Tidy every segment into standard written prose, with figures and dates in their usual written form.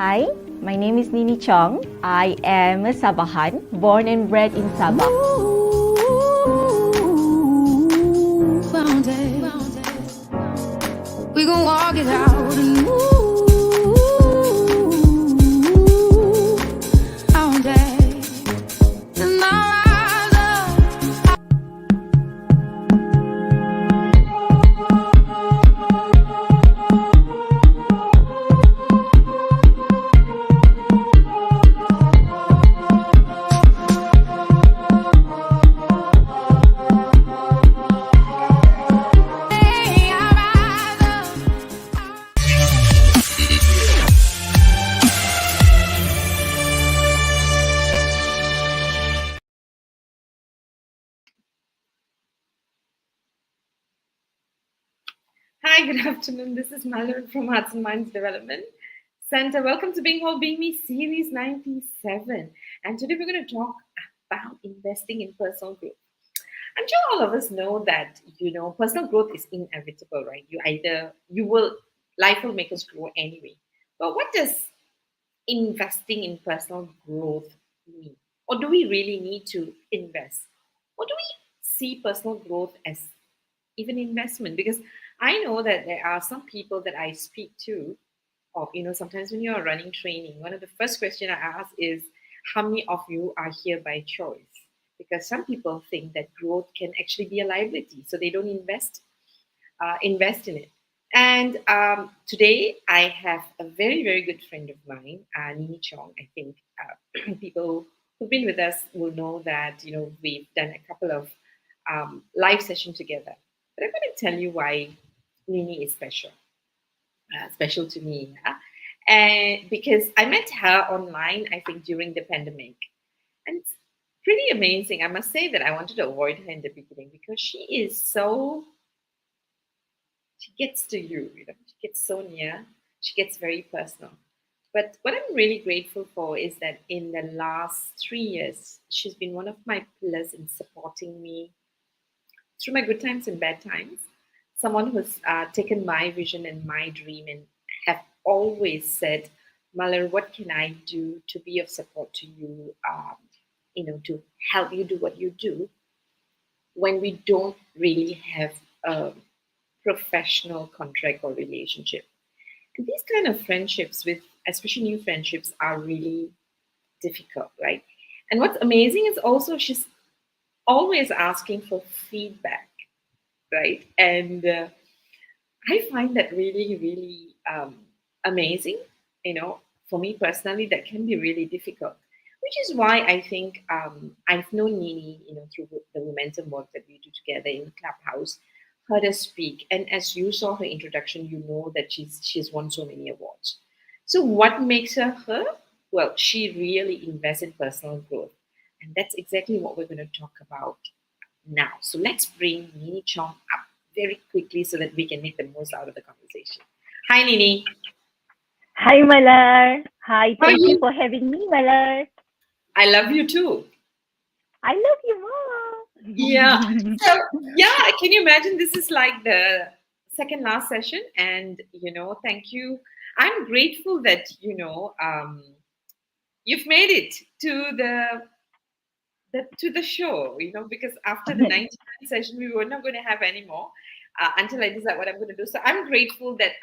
Hi, my name is Niney Chong. I am a Sabahan, born and bred in Sabah. Found it. We gon' walk it out and found it. And my rise up. Hey, I rise up. Hi, good afternoon. This is Mallory from Hearts&Minds Development Center. Welcome to Being Whole, Being Me Series 97. And today we're going to talk about investing in personal growth. I'm sure all of us know that, personal growth is inevitable, right? Life will make us grow anyway. But what does investing in personal growth mean? Or do we really need to invest? Or do we see personal growth as even investment? Because I know that there are some people that I speak to, or sometimes when you're running training, one of the first questions I ask is, how many of you are here by choice? Because some people think that growth can actually be a liability, so they don't invest in it. And today I have a very, very good friend of mine, Niney Chong. I think people who've been with us will know that we've done a couple of live sessions together. But I'm going to tell you why Nini is special to me. Yeah? And because I met her online, I think during the pandemic, and it's pretty amazing. I must say that I wanted to avoid her in the beginning because she gets to you, she gets so near, she gets very personal. But what I'm really grateful for is that in the last 3 years, she's been one of my pillars in supporting me through my good times and bad times. Someone who's taken my vision and my dream and have always said, Malar, what can I do to be of support to you, to help you do what you do when we don't really have a professional contract or relationship. And these kind of friendships, with especially new friendships, are really difficult, right? And what's amazing is also she's always asking for feedback, right? And I find that really, really amazing. For me personally, that can be really difficult, which is why I think I've known Nini, through the momentum work that we do together in Clubhouse, heard her speak, and as you saw her introduction, you know that she's won so many awards. So what makes her her? Well, she really invests in personal growth, and that's exactly what we're going to talk about now. So let's bring Nini Chong up very quickly so that we can make the most out of the conversation. Hi, Nini. Hi, Malar. Hi, How are thank you you? for having me, Malar. I love you too. I love you more. Yeah. So yeah, can you imagine this is like the second last session? And thank you. I'm grateful that you've made it to the show, because after the 99th session, we were not going to have any more until I decide what I'm going to do. So I'm grateful that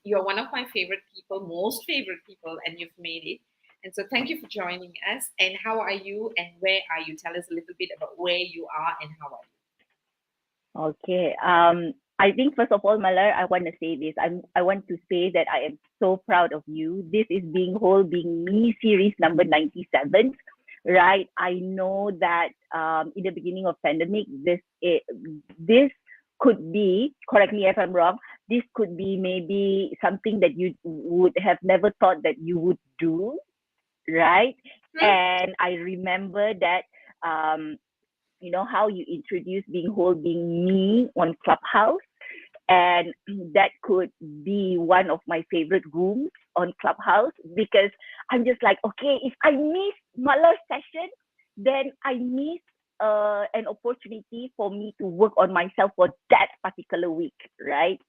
you're one of my favorite people, most favorite people, and you've made it. And so thank you for joining us. And how are you? And where are you? Tell us a little bit about where you are and how are you. Okay. I think first of all, Malar, I want to say this. I want to say that I am so proud of you. This is Being Whole, Being Me series number 97, right? I know that in the beginning of pandemic, this could be, correct me if I'm wrong, this could be maybe something that you would have never thought that you would do, right? Hmm? And I remember that how you introduced Being Whole, Being Me on Clubhouse, and that could be one of my favorite rooms on Clubhouse, because I'm just like, okay, if I miss Mala's session, then I miss an opportunity for me to work on myself for that particular week, right?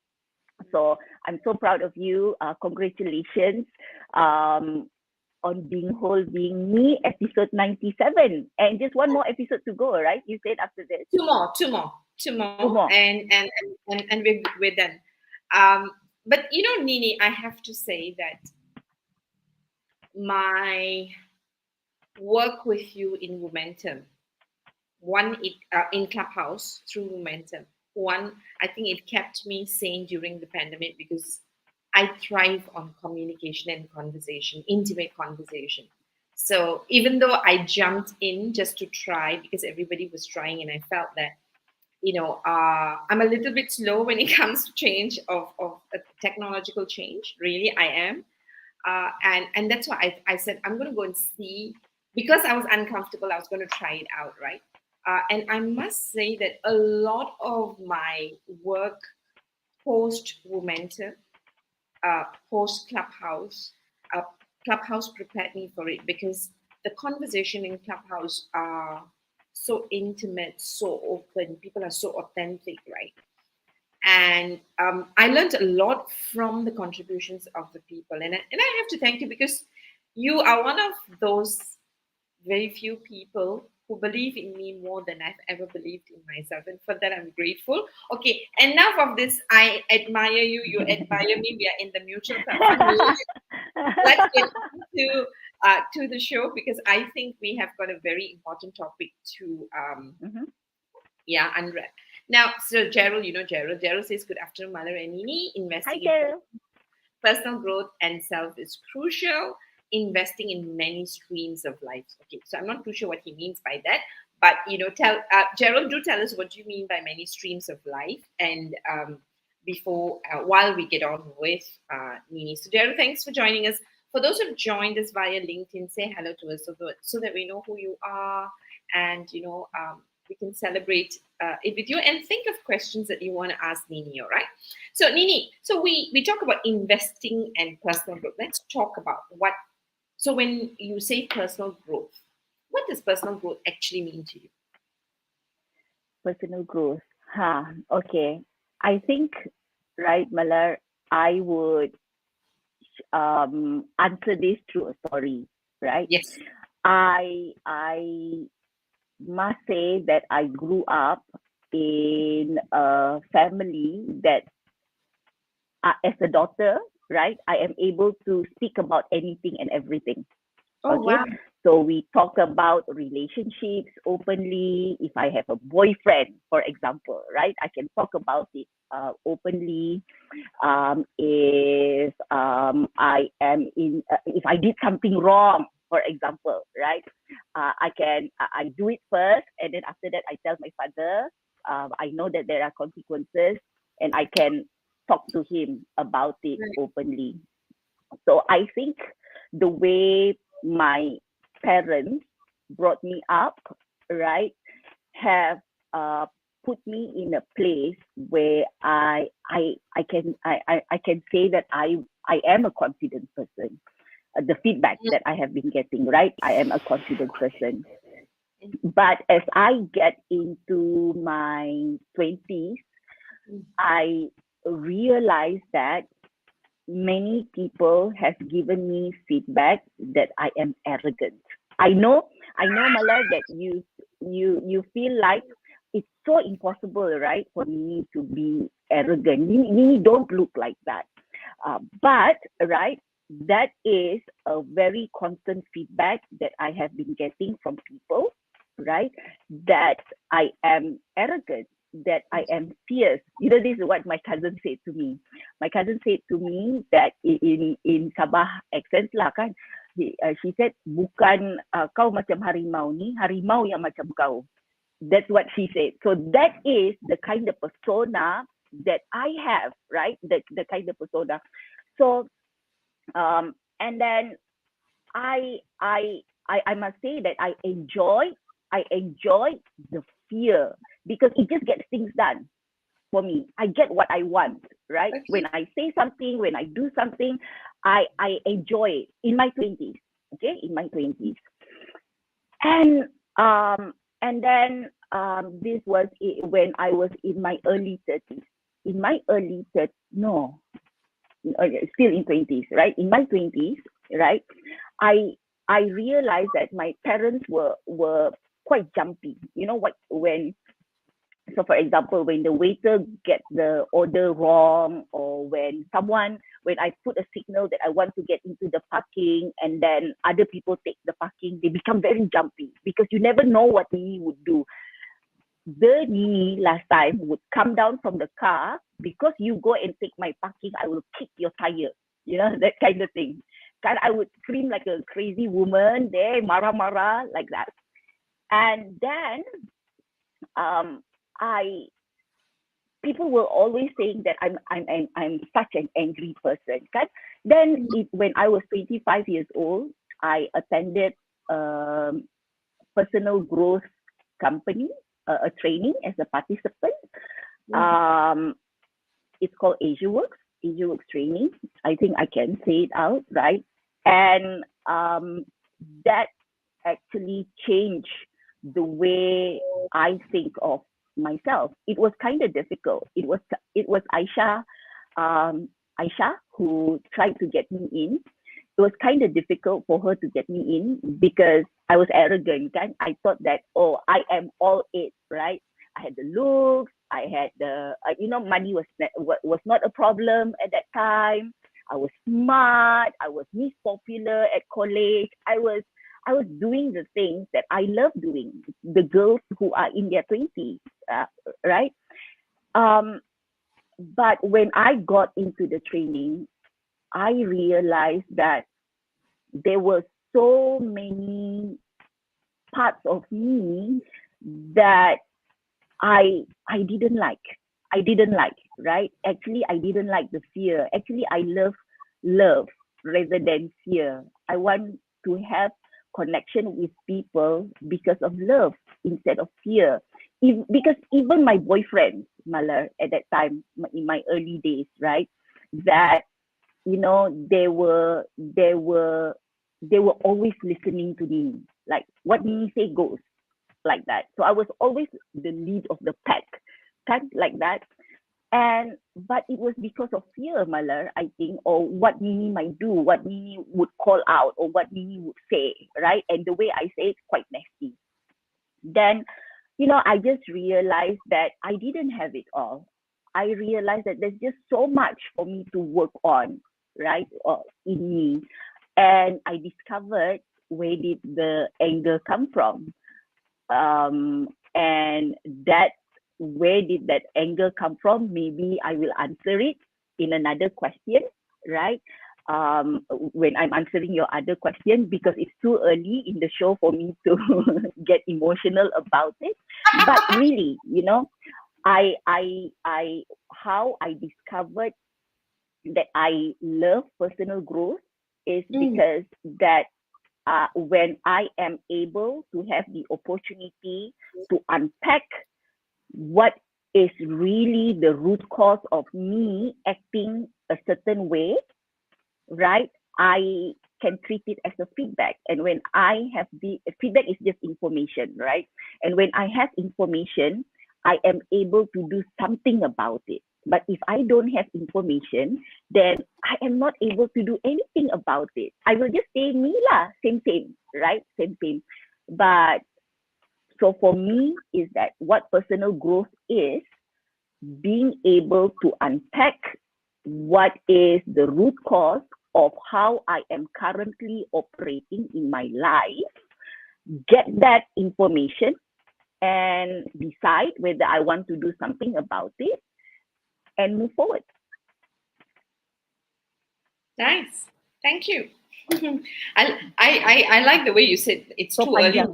So I'm so proud of you. Congratulations on being whole, being me, episode 97. And just one more episode to go, right? You said after this. Two Two more, more. and we're done. Um, but Nini, I have to say that my work with you in Momentum, in Clubhouse through Momentum, I think it kept me sane during the pandemic because I thrive on communication and conversation, intimate conversation. So even though I jumped in just to try because everybody was trying, and I felt that I'm a little bit slow when it comes to change of technological change. Really, I am. And that's why I said I'm going to go and see, because I was uncomfortable. I was going to try it out, right? And I must say that a lot of my work post Momentum, post Clubhouse, uh, Clubhouse prepared me for it because the conversation in Clubhouse are so intimate, so open. People are so authentic, right? And I learned a lot from the contributions of the people, and I have to thank you because you are one of those very few people who believe in me more than I've ever believed in myself, and for that I'm grateful. Okay, enough of this. I admire you. You admire me. We are in the mutual platform. Let's get to the show because I think we have got a very important topic to Mhm. unwrap. Now, so Gerald, Gerald. Gerald says, "Good afternoon, Mother and Nini. Hi, Investing in Carol. personal growth and self is crucial. Investing in many streams of life." Okay, so I'm not too sure what he means by that, but tell Gerald, do tell us what you mean by many streams of life, and before while we get on with Nini. So, Gerald, thanks for joining us. For those who've joined us via LinkedIn, say hello to us so that we know who you are, and we can celebrate it with you and think of questions that you want to ask Nini. All right. So Nini, so we talk about investing and personal growth. Let's talk about what. So when you say personal growth, what does personal growth actually mean to you? Personal growth. Okay. I think, right, Malar, I would answer this through a story, right? Yes. I must say that I grew up in a family that, as a daughter, right, I am able to speak about anything and everything. Oh Okay, wow. so we talk about relationships openly. If I have a boyfriend, for example, right, I can talk about it openly. If if I did something wrong, for example, right, I do it first, and then after that I tell my father. I know that there are consequences, and I can talk to him about it Right. openly. So I think the way my parents brought me up, right, have put me in a place where I can say that I am a confident person. The feedback that I have been getting, right, I am a confident person. But as I get into my 20s, I realized that many people have given me feedback that I am arrogant. I know, Malay, that you feel like it's so impossible, right, for me to be arrogant. Me don't look like that. But right, that is a very constant feedback that I have been getting from people, right? That I am arrogant, that I am fierce. This is what my cousin said to me. My cousin said to me that in Sabah accent lah kan. She said, bukan kau macam harimau ni, harimau yang macam kau. That's what she said. So that is the kind of persona that I have, right? The kind of persona. So and then I must say that I enjoy the fear because it just gets things done for me. I get what I want, right? Okay. When I say something, when I do something, I enjoy it in my 20s. Okay, in my 20s. And then this was when I was in my early 30s. in my early 30s, no, still in 20s, right? In my 20s, right? I I realized that my parents were quite jumpy. You know what? So for example, when the waiter gets the order wrong, or when I put a signal that I want to get into the parking and then other people take the parking, they become very jumpy because you never know what he would do. The Niney last time would come down from the car, because you go and take my parking, I will kick your tire. That kind of thing. And I would scream like a crazy woman there, marah-marah, like that. And then um, I people were always saying that I'm such an angry person. Kan? Then when I was 25 years old, I attended um, personal growth company, a training as a participant. Um, it's called Asia Works training. I think I can say it out, right? And that actually changed the way I think of myself. It was kind of difficult. It was Aisha who tried to get me in. It was kind of difficult for her to get me in because I was arrogant. Kan? I thought that, oh, I am all it, right? I had the looks, I had money was not a problem at that time. I was smart. I was Miss Popular at college. I was doing the things that I love doing. The girls who are in their 20s, right? Um, but when I got into the training, I realized that there were so many parts of me that I didn't like. I didn't like, right? Actually, I didn't like the fear. Actually, I love rather than fear. I want to have connection with people because of love instead of fear. Because even my boyfriend, Malar, at that time, in my early days, right, that they were always listening to me, like what me say goes, like that. So I was always the lead of the pack, kind of like that. And but it was because of fear, Malar, I think, or what Nini might do, what Nini would call out, or what Nini would say, right? And the way I say it's quite nasty. Then, I just realized that I didn't have it all. I realized that there's just so much for me to work on, right? Or in me. And I discovered where did the anger come from. And that where did that anger come from? Maybe I will answer it in another question, right? When I'm answering your other question, because it's too early in the show for me to get emotional about it. But really, I how I discovered that I love personal growth is because that when I am able to have the opportunity to unpack what is really the root cause of me acting a certain way, right? I can treat it as a feedback. And when I have the feedback is just information, right? And when I have information, I am able to do something about it. But if I don't have information, then I am not able to do anything about it. I will just say me lah, same, right? Same. But so for me is that what personal growth is being able to unpack what is the root cause of how I am currently operating in my life, get that information and decide whether I want to do something about it and move forward. Nice. Thank you. I like the way you said it's So too early. panjang.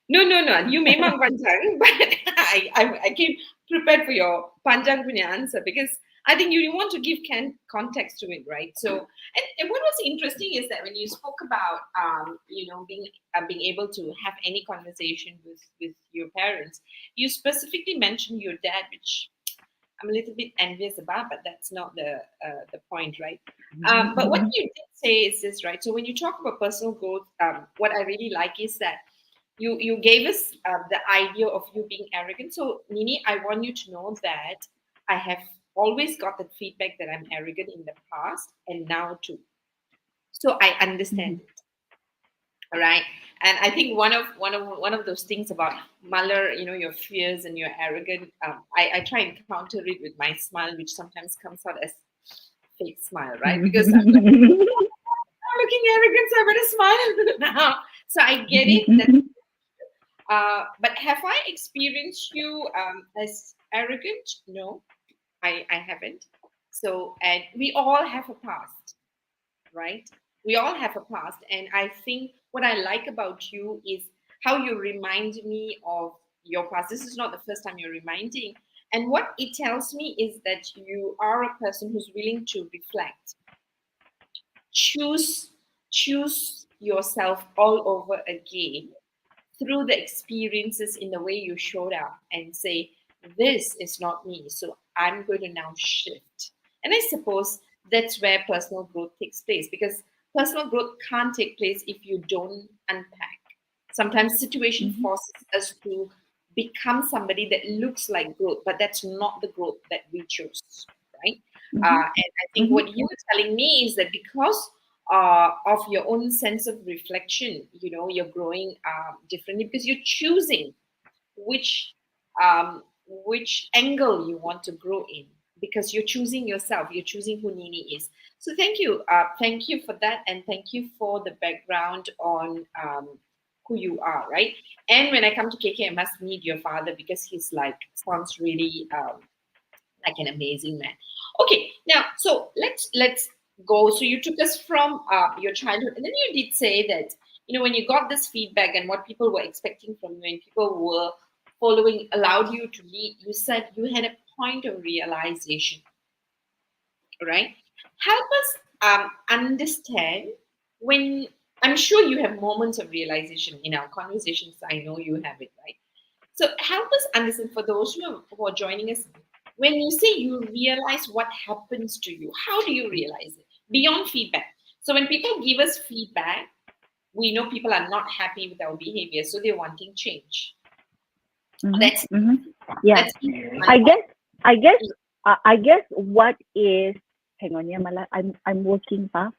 No. You memang panjang, but I came prepared for your panjang punya answer because I think you want to give context to it, right? So, and what was interesting is that when you spoke about, being able to have any conversation with your parents, you specifically mentioned your dad, which I'm a little bit envious about, but that's not the point, right? But what you did say is this, right? So when you talk about personal growth, what I really like is that you gave us the idea of you being arrogant. So Nini, I want you to know that I have always got that feedback that I'm arrogant in the past and now too. So I understand it. All right. And I think one of those things about Muller, your fears and your arrogant, I try and counter it with my smile, which sometimes comes out as fake smile, right? Because I'm like, I'm looking arrogant, so I better smile now. So I get it. But have I experienced you as arrogant? No, I haven't. So, and we all have a past, right? We all have a past. And I think what I like about you is how you remind me of your past. This is not the first time you're reminding. And what it tells me is that you are a person who's willing to reflect, choose choose yourself all over again through the experiences in the way you showed up and say, this is not me. So I'm going to now shift. And I suppose that's where personal growth takes place, because personal growth can't take place if you don't unpack. Sometimes situation forces us to become somebody that looks like growth, but that's not the growth that we chose, right? And I think what you were telling me is that because of your own sense of reflection, you're growing differently because you're choosing which which angle you want to grow in, because you're choosing yourself, you're choosing who Nini is. So thank you for that, and thank you for the background on who you are, right? And when I come to KK, I must meet your father, because he's like sounds really like an amazing man. Okay, now so let's go. So you took us from your childhood, and then you did say that when you got this feedback and what people were expecting from you, and people were following, allowed you to lead. You said you had a point of realization, right? Help us understand when. I'm sure you have moments of realization in our conversations. I know you have it, right? So help us understand, for those who are joining us, when you say you realize what happens to you, how do you realize it? Beyond feedback. So when people give us feedback, we know people are not happy with our behavior, so they're wanting change. That's Yeah. that's I guess I guess I guess what is, hang on, yeah, Mala, I'm working pa.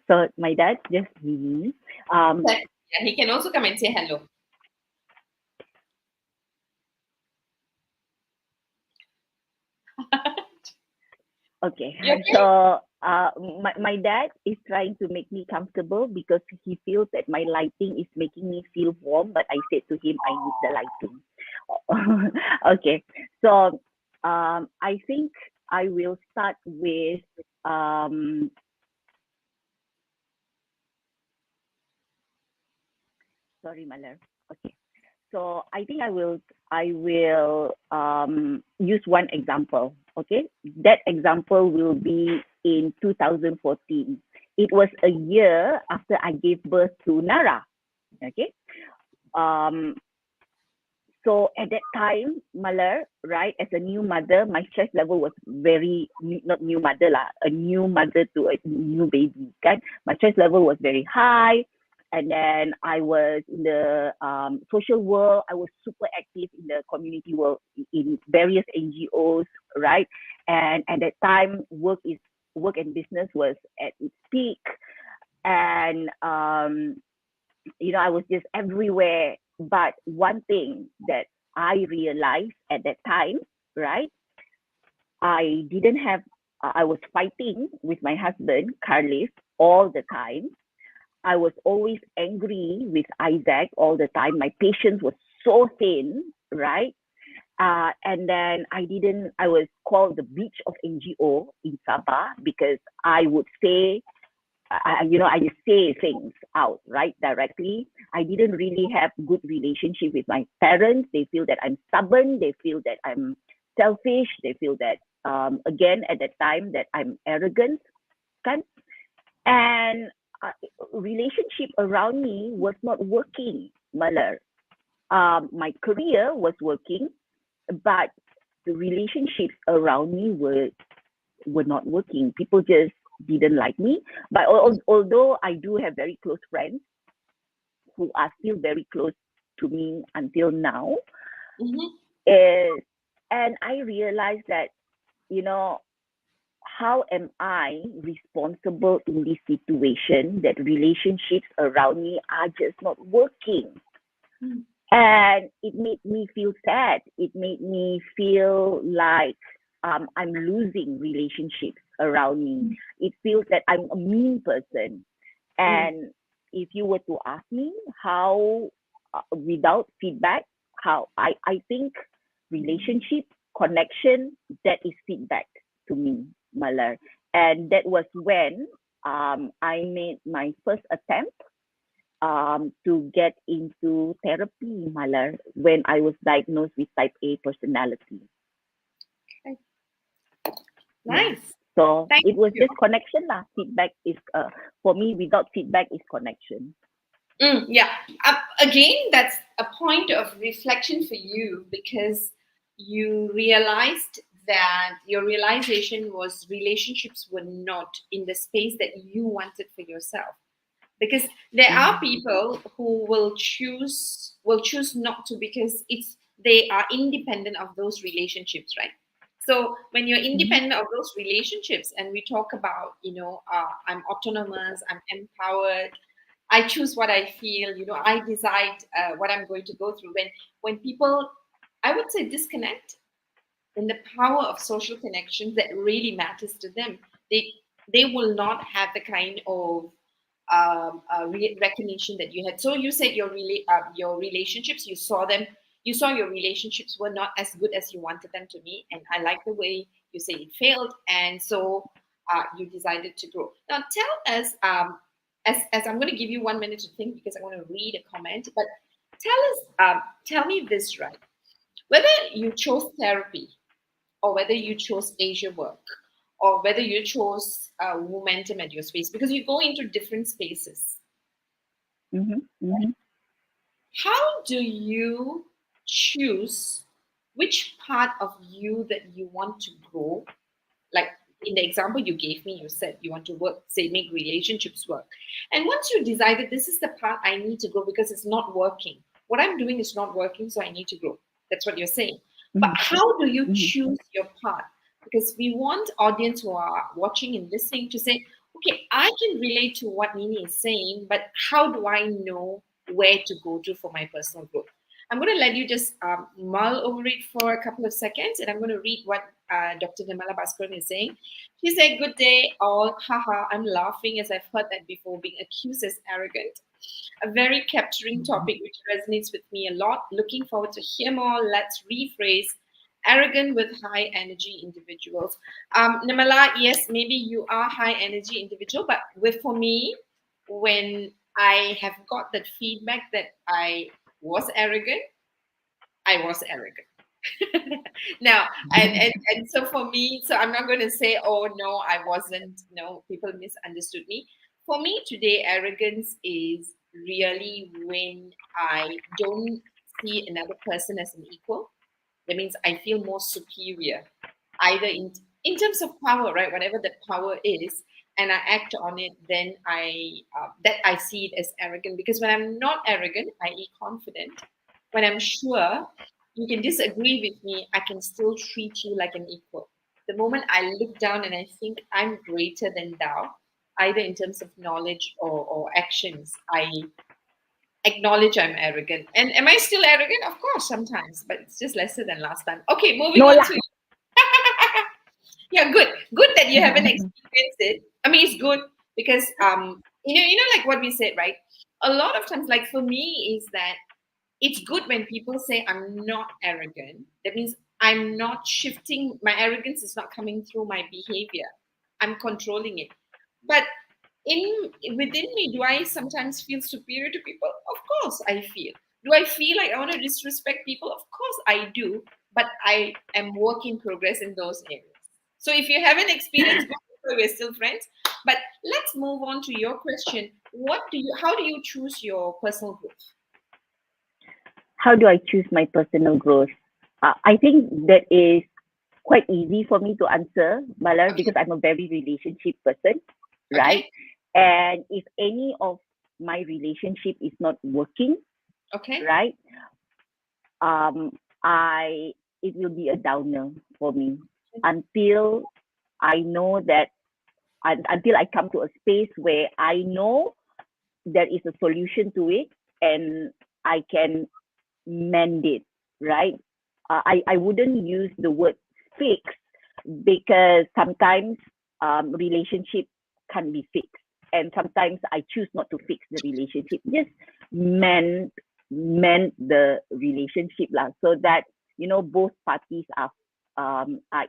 So my dad just me. yeah, he can also come and say hello. Okay. You okay? So my dad is trying to make me comfortable because he feels that my lighting is making me feel warm, but I said to him I need the lighting. Okay. So I think I will start with sorry, Malar. Okay. So I think I will use one example. Okay, that example will be in 2014. It was a year after I gave birth to Nara. Okay, um, so at that time, Malar, right, as a new mother, my stress level was very, not new mother lah, a new mother to a new baby, kan? My stress level was very high. And then I was in the social world. I was super active in the community world in various NGOs, right? And at that time, work and business was at its peak. And I was just everywhere. But one thing that I realized at that time, right? I didn't have, I was fighting with my husband, Carlis, all the time. I was always angry with Isaac all the time. My patience was so thin, right? And then I was called the beach of NGO in Sabah because I would say I just say things out, right, directly. I didn't really have good relationship with my parents. They feel that I'm stubborn. They feel that I'm selfish. They feel that, again, at that time, that I'm arrogant, kan? And relationship around me was not working, Malar. My career was working, but the relationships around me were not working. People just didn't like me. But although I do have very close friends who are still very close to me until now, Mm-hmm. is and I realized that you know, how am I responsible in this situation that relationships around me are just not working? Mm. And it made me feel sad. It made me feel like I'm losing relationships around me. It feels that I'm a mean person. Mm. And if you were to ask me how, without feedback, how I think relationship, connection, that is feedback to me, Malar. And that was when I made my first attempt to get into therapy, Malar, when I was diagnosed with type A personality. Okay. Yeah. Nice. So Thank it was you. just connection lah. Feedback is for me, without feedback is connection. Yeah. Again, that's a point of reflection for you because you realized that your realization was relationships were not in the space that you wanted for yourself. Because there are Mm-hmm. people who will choose not to because it's they are independent of those relationships, right? So when you're Mm-hmm. independent of those relationships and we talk about I'm autonomous, I'm empowered, I choose what I feel, I decide what I'm going to go through. When people, I would say, disconnect in the power of social connections that really matters to them, they will not have the kind of recognition that you had. So you said your relationships, you saw your relationships were not as good as you wanted them to be, and I like the way you say it failed, and so you decided to grow. Now tell us, as I'm going to give you 1 minute to think because I want to read a comment, but tell me this, right? Whether you chose therapy or whether you chose Asia work, or whether you chose momentum at your space, because you go into different spaces. Mm-hmm. Mm-hmm. How do you choose which part of you that you want to grow? Like in the example you gave me, you said you want to work, say, make relationships work. And once you decided this is the part I need to grow because it's not working, what I'm doing is not working, so I need to grow. That's what you're saying. But Mm-hmm. how do you Mm-hmm. choose your path? Because we want audience who are watching and listening to say, okay, I can relate to what Nini is saying, but how do I know where to go to for my personal growth? I'm going to let you just mull over it for a couple of seconds, and I'm going to read what Dr. Nirmala Bhaskaran is saying. She said, "Good day, all. Haha, I'm laughing as I've heard that before, being accused as arrogant. A very capturing topic which resonates with me a lot. Looking forward to hear more. Let's rephrase arrogant with high energy individuals." Nirmala, yes, maybe you are high energy individual, but for me, when I have got that feedback that I was arrogant, I was arrogant. Now, and so for me, so I'm not going to say, oh no, I wasn't. No, people misunderstood me. For me today, arrogance is really when I don't see another person as an equal. That means I feel more superior, either in terms of power, right? Whatever that power is, and I act on it, then I see it as arrogant. Because when I'm not arrogant, i.e., confident, when I'm sure you can disagree with me, I can still treat you like an equal. The moment I look down and I think I'm greater than thou, either in terms of knowledge or actions, I acknowledge I'm arrogant. And am I still arrogant? Of course, sometimes, but it's just lesser than last time. Okay, moving No on lah. to yeah, good. Good that you haven't experienced it. I mean, it's good because like what we said, right? A lot of times, like for me, is that it's good when people say I'm not arrogant. That means I'm not shifting. My arrogance is not coming through my behavior. I'm controlling it. But in within me, do I sometimes feel superior to people? Of course, I feel. Do I feel like I want to disrespect people? Of course, I do. But I am work in progress in those areas. So if you haven't experienced, we're still friends. But let's move on to your question. How do you choose your personal growth? How do I choose my personal growth? I think that is quite easy for me to answer, Malar, Okay. because I'm a very relationship person, right? Okay. And if any of my relationship is not working, Okay. right, um, I it will be a downer for me. until I know that, until I come to a space where I know there is a solution to it and I can mend it, right? I wouldn't use the word fix because sometimes relationship can be fixed. And sometimes I choose not to fix the relationship, just mend the relationship lah, so that both parties are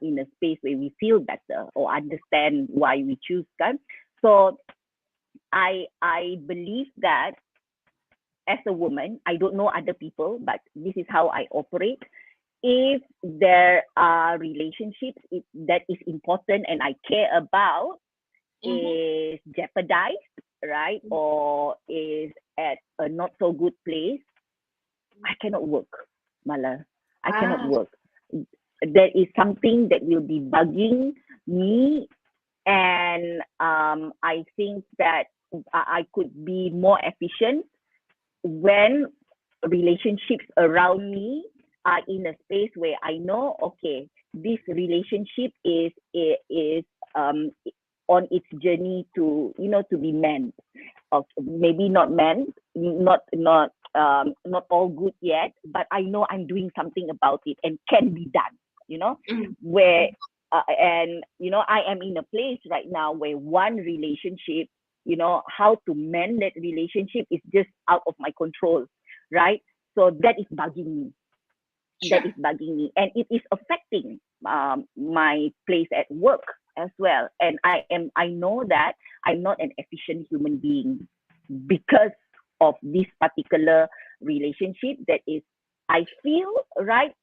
in a space where we feel better or understand why we choose kan. So I believe that as a woman, I don't know other people, but this is how I operate. If there are relationships that is important and I care about is jeopardized, right, or is at a not so good place, I cannot work, Mala. I cannot work. There is something that will be bugging me, and I think that I could be more efficient when relationships around me are in a space where I know, okay, this relationship is on its journey to to be manned, or maybe not manned, not all good yet, but I know I'm doing something about it and can be done. Where and I am in a place right now where one relationship, how to mend that relationship is just out of my control, right? So that is bugging me. Sure. That is bugging me, and it is affecting my place at work as well. And I know that I'm not an efficient human being because of this particular relationship that is, I feel, right,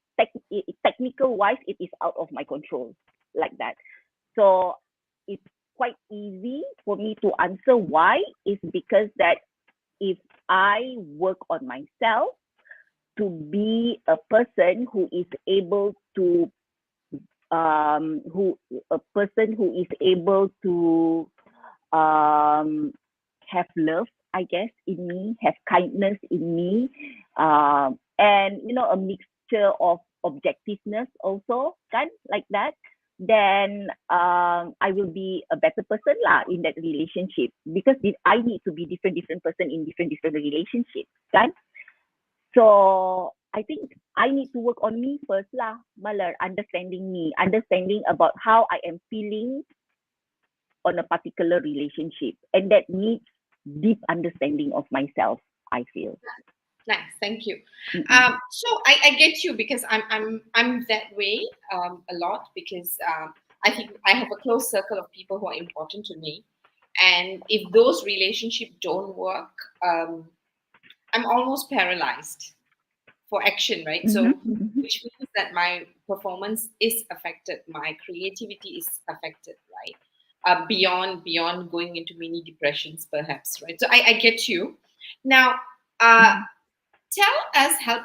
technical wise, it is out of my control, like that. So it's quite easy for me to answer why, is because that if I work on myself to be a person who is able to have love, I guess, in me, have kindness in me, and a mixture of objectiveness also, kan, like that, then I will be a better person lah in that relationship, because I need to be different person in different relationships, kan. So I think I need to work on me first lah, Malar, understanding me, understanding about how I am feeling on a particular relationship, and that needs deep understanding of myself, I feel. Nice, thank you. So I get you, because I'm that way a lot, because I think I have a close circle of people who are important to me, and if those relationships don't work, I'm almost paralyzed for action, right? So which means that my performance is affected, my creativity is affected, right? Beyond going into mini depressions, perhaps, right? So I get you. Now, help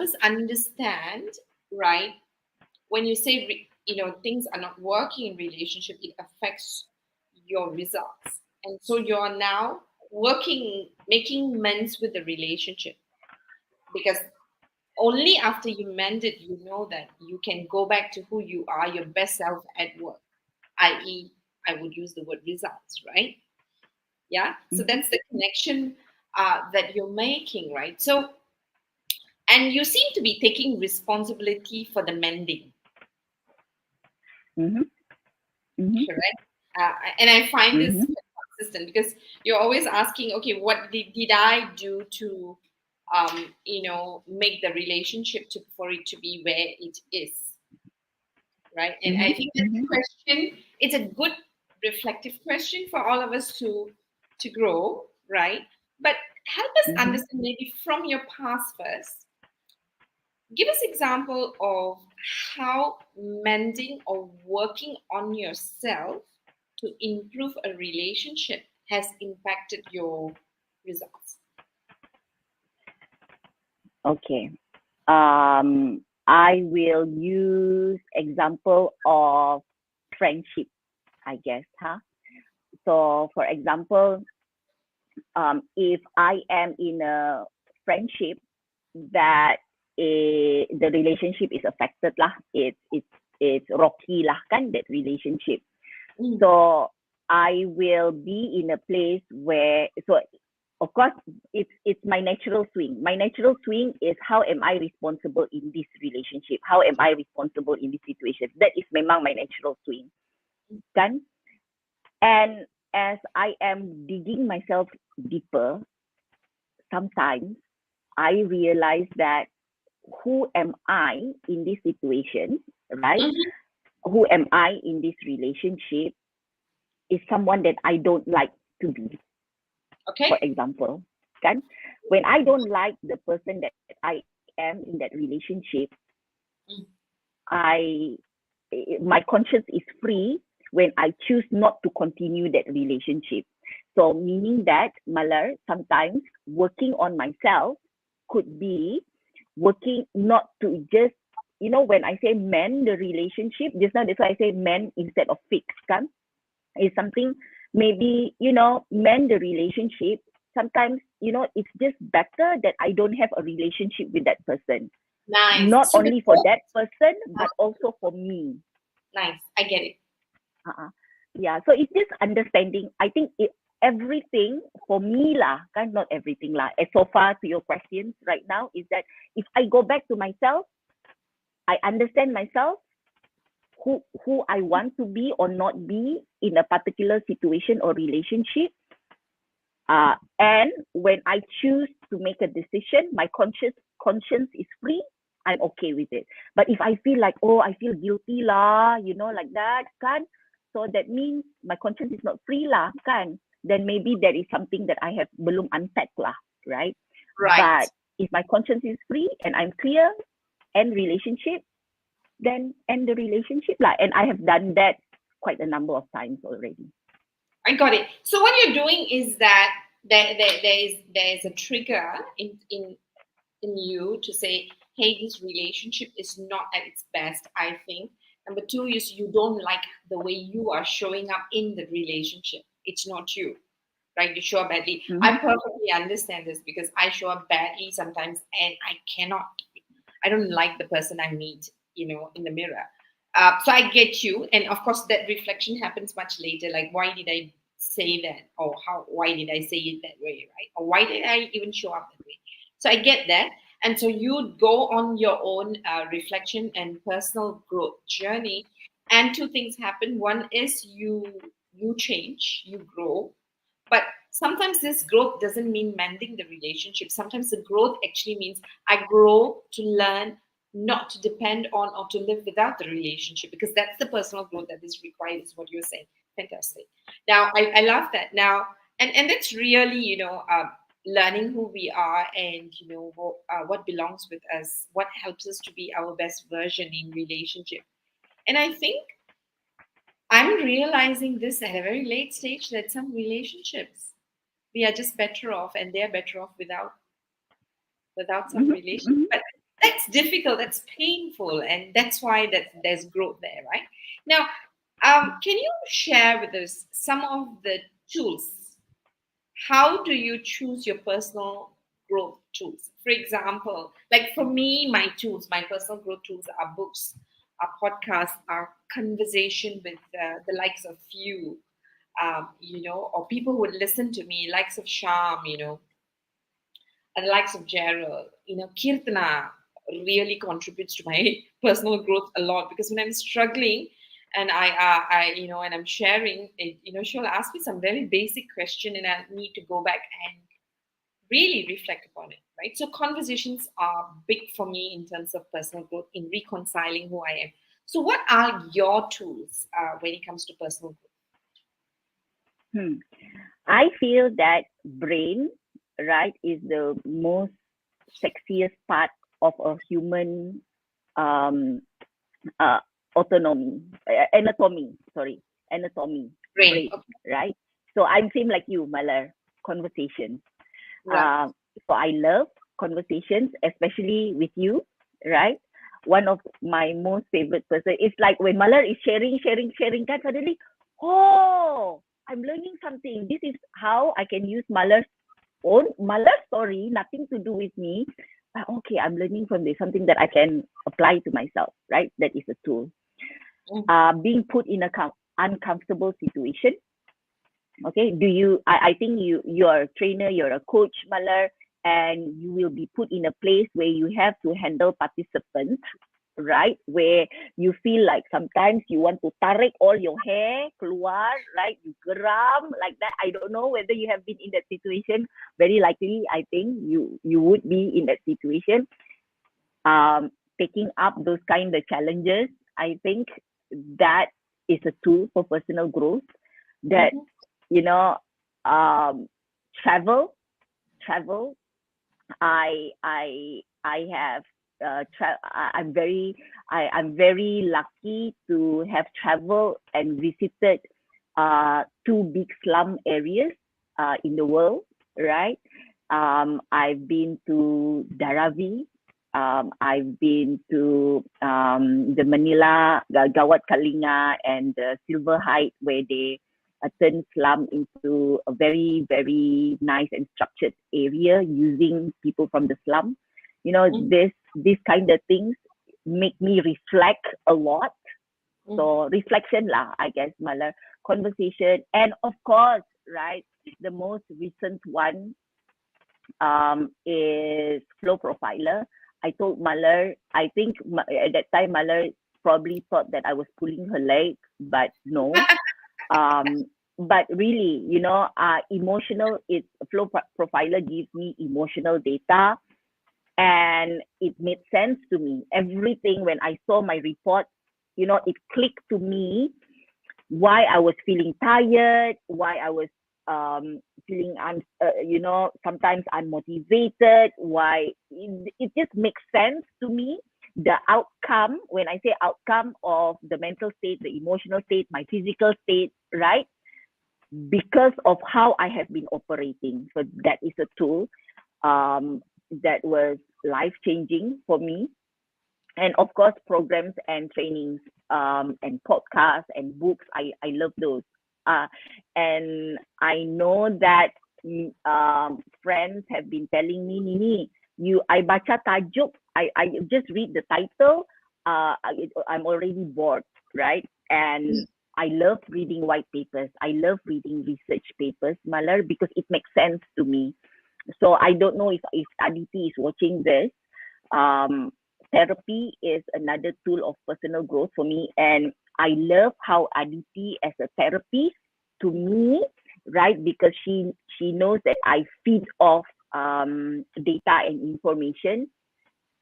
us understand, right? When you say things are not working in relationship, it affects your results, and so you're now making amends with the relationship, because only after you mend it, you know that you can go back to who you are, your best self at work, i.e., I would use the word results, right? Yeah. So that's the connection that you're making, right? So, and you seem to be taking responsibility for the mending. Correct. And I find this consistent, because you're always asking, okay, what did I do to make the relationship for it to be where it is, right? And I think that's a question. It's a good reflective question for all of us to grow, right? But help us understand, maybe from your past first. Give us example of how mending or working on yourself to improve a relationship has impacted your results. Okay. I will use example of friendship, I guess, huh? So, for example, if I am in a friendship that the relationship is affected lah, it's it's rocky lah kan, that relationship. Mm. So I will be in a place where, so of course it's my natural swing. My natural swing is how am I responsible in this relationship? How am I responsible in this situation? That is memang my natural swing. Kan? And as I am digging myself deeper, sometimes I realize that who am I in this situation, right? Who am I in this relationship is someone that I don't like to be. Okay. For example, kan? When I don't like the person that I am in that relationship, my conscience is free when I choose not to continue that relationship. So meaning that, Malar, sometimes working on myself could be working not to just, when I say mend the relationship, just now that's why I say mend instead of fix, kan? Is something maybe, mend the relationship. Sometimes, it's just better that I don't have a relationship with that person. Nice. Not So only for that person, but also for me. Nice. I get it. Yeah, so it's just understanding. I think everything for me lah, kan, not everything lah. As so far to your questions right now is that if I go back to myself, I understand myself, who I want to be or not be in a particular situation or relationship. And when I choose to make a decision, my conscience is free. I'm okay with it. But if I feel like, I feel guilty lah, like that, kan? So that means my conscience is not free lah, kan? Then maybe there is something that I have belum unpacked lah, right? Right. But if my conscience is free and I'm clear, end relationship, then end the relationship lah. And I have done that quite a number of times already. I got it. So what you're doing is that there is a trigger in you to say, hey, this relationship is not at its best, I think. Number two is you don't like the way you are showing up in the relationship. It's not you, right? You show up badly. Mm-hmm. I perfectly understand this because I show up badly sometimes and I don't like the person I meet, in the mirror. So I get you. And of course, that reflection happens much later. Like, why did I say that? Or why did I say it that way, right? Or why did I even show up that way? So I get that. And so you go on your own reflection and personal growth journey. And two things happen. One is you change, you grow. But sometimes this growth doesn't mean mending the relationship. Sometimes the growth actually means I grow to learn not to depend on or to live without the relationship, because that's the personal growth that is required, is what you're saying. Fantastic. Now, I love that. Now, and that's really, learning who we are and, what belongs with us, what helps us to be our best version in relationship. And I think I'm realizing this at a very late stage, that some relationships, we are just better off and they're better off without some relationship. But that's difficult, that's painful, and that's why there's growth there, right? Now, can you share with us some of the tools? How do you choose your personal growth tools? For example, like for me, my personal growth tools are books, are podcasts, are conversation with the likes of you, or people who would listen to me, likes of Sham, and the likes of Gerald. Kirtana really contributes to my personal growth a lot, because when I'm struggling and and I'm sharing it, she'll ask me some very basic question and I need to go back and really reflect upon it, right? So conversations are big for me in terms of personal growth, in reconciling who I am. So what are your tools when it comes to personal growth? I feel that brain, right, is the most sexiest part of a human anatomy, brain, right? So I'm same like you, Malar, conversations. Right. So I love conversations, especially with you, right? One of my most favorite person is like when Malar is sharing, kan, suddenly, I'm learning something. This is how I can use Malar's story, nothing to do with me. But okay, I'm learning from this, something that I can apply to myself, right? That is a tool. being put in a uncomfortable situation. Okay, I think you're a trainer, you're a coach, Malar, and you will be put in a place where you have to handle participants, right? Where you feel like sometimes you want to tarik all your hair keluar, right? You geram like that. I don't know whether you have been in that situation. Very likely, I think you would be in that situation. Taking up those kind of challenges, I think that is a tool for personal growth. That you know, um, travel, travel. I have I'm very lucky to have traveled and visited two big slum areas in the world, right? I've been to Dharavi. I've been to the Manila, Gawat Kalinga, and the Silver Height, where they turn slum into a very, very nice and structured area using people from the slum. You know, this kind of things make me reflect a lot. So reflection lah, I guess, Mala, conversation, and of course, right, the most recent one is flow profiler. I told Malar, I think at that time Malar probably thought that I was pulling her leg, but no. But really, emotional. It flow profiler gives me emotional data, and it made sense to me. Everything when I saw my report, it clicked to me why I was feeling tired, why I was feeling sometimes unmotivated, why it just makes sense to me. The outcome, when I say outcome of the mental state, the emotional state, my physical state, right? Because of how I have been operating. So that is a tool that was life changing for me. And of course, programs and trainings and podcasts and books. I love those. And I know that friends have been telling me, Nini, I baca tajuk, I just read the title, I'm already bored, right? And I love reading white papers. I love reading research papers, Malar, because it makes sense to me. So I don't know if Aditi is watching this. Therapy is another tool of personal growth for me, and I love how Aditi as a therapist to me, right? Because she knows that I feed off data and information.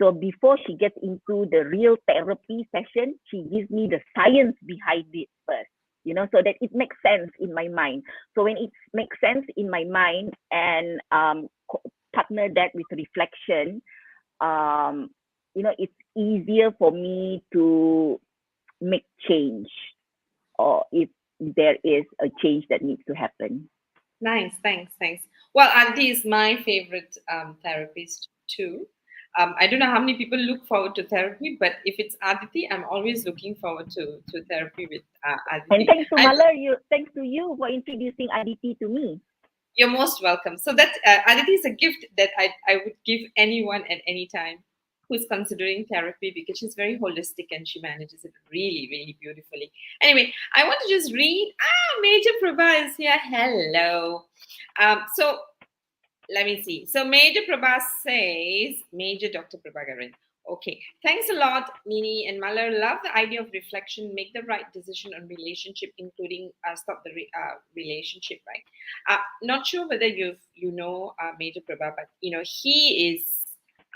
So before she gets into the real therapy session, she gives me the science behind it first, so that it makes sense in my mind. So when it makes sense in my mind and partner that with reflection, it's easier for me to make change, or if there is a change that needs to happen. Nice, thanks. Well, Auntie is my favorite therapist too. I don't know how many people look forward to therapy, but if it's Aditi, I'm always looking forward to therapy with And Aditi. thanks to Malar, thanks to you for introducing Aditi to me. You're most welcome. So that Aditi is a gift that I would give anyone at any time who's considering therapy, because she's very holistic and she manages it really, really beautifully. Anyway, I want to just read. Major Prabha is here. Hello. So let me see. So Major Prabha says, Major Dr. Prabhakaran. Okay. Thanks a lot, Nini and Malar. Love the idea of reflection. Make the right decision on relationship, including stop the relationship, right? Not sure whether you know Major Prabha, but he is.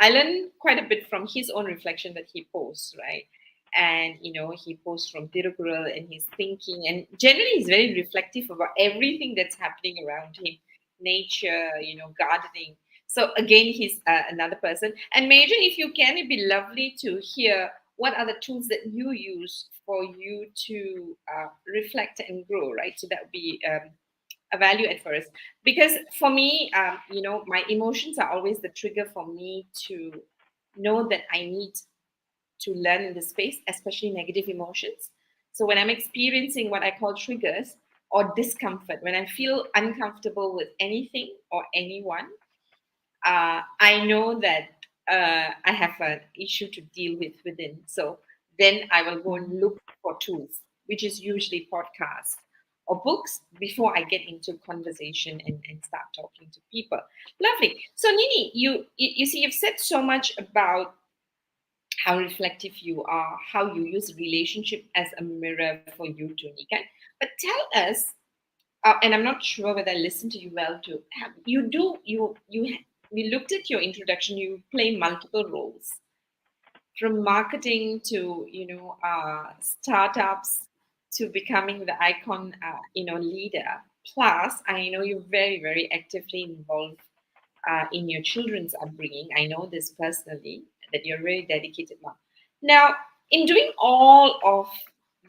I learned quite a bit from his own reflection that he posts, right? And he posts from Tirukural and his thinking, and generally he's very reflective about everything that's happening around him, nature, gardening. So again, he's another person. And Major, if you can, it'd be lovely to hear what are the tools that you use for you to reflect and grow, right? So that would be a value at first. Because for me, my emotions are always the trigger for me to know that I need to learn in this space, especially negative emotions. So when I'm experiencing what I call triggers or discomfort, when I feel uncomfortable with anything or anyone, I know that I have an issue to deal with within. So Then I will go and look for tools, which is usually podcasts or books, before I get into conversation and start talking to people. Lovely. So Nini, you see, you've said so much about how reflective you are, how you use relationship as a mirror for you to Nika. But tell us, and I'm not sure whether I listened to you well too. You do you we looked at your introduction. You play multiple roles, from marketing to startups to becoming the icon leader. Plus, I know you're very very actively involved in your children's upbringing. I know this personally, that you're a very dedicated mom. Now, in doing all of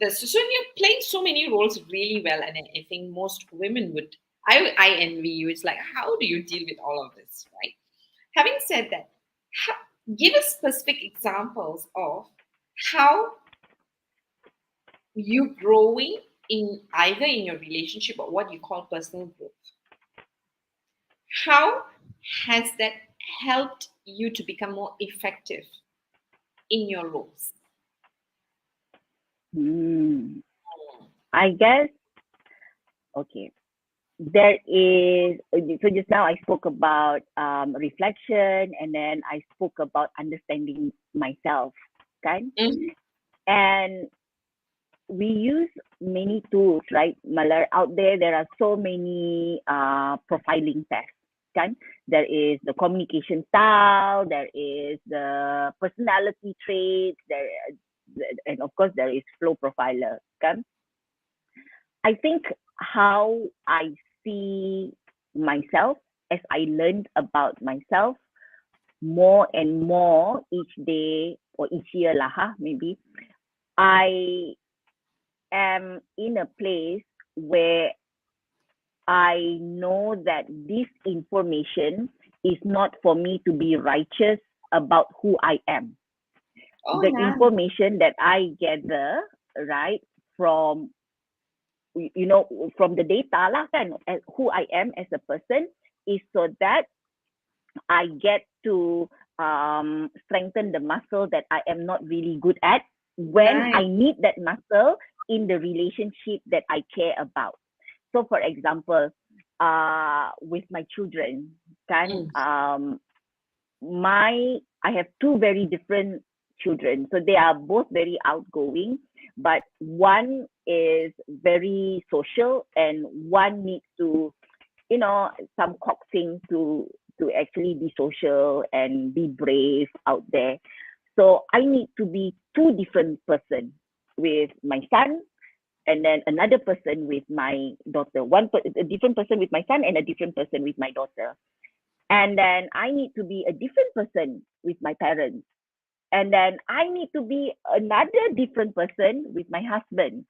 this, so you're playing so many roles really well, and I think most women would. I envy you. It's like, how do you deal with all of this, right? Having said that, how, give us specific examples of how you growing in either in your relationship or what you call personal growth. How has that helped you to become more effective in your roles? I guess, okay. There is, so just now I spoke about reflection, and then I spoke about understanding myself, kan? Mhm. And we use many tools, right, Malar? Out there, there are so many profiling tests, kan? There is the communication style, there is the personality traits, and of course there is flow profiler, kan? I think how I see myself as I learned about myself more and more each day or each year lah, maybe I am in a place where I know that this information is not for me to be righteous about who I am. Oh, The nice. information that I gather, right, from from the data lah kan, who I am as a person, is so that I get to strengthen the muscle that I am not really good at when Nice. I need that muscle in the relationship that I care about. So, for example, with my children, kan, Mm. I have two very different children. So they are both very outgoing, but one is very social, and one needs to, some coaxing to actually be social and be brave out there. So I need to be two different person with my son, and then another person with my daughter. A different person with my son, and a different person with my daughter. And then I need to be a different person with my parents. And then I need to be another different person with my husband.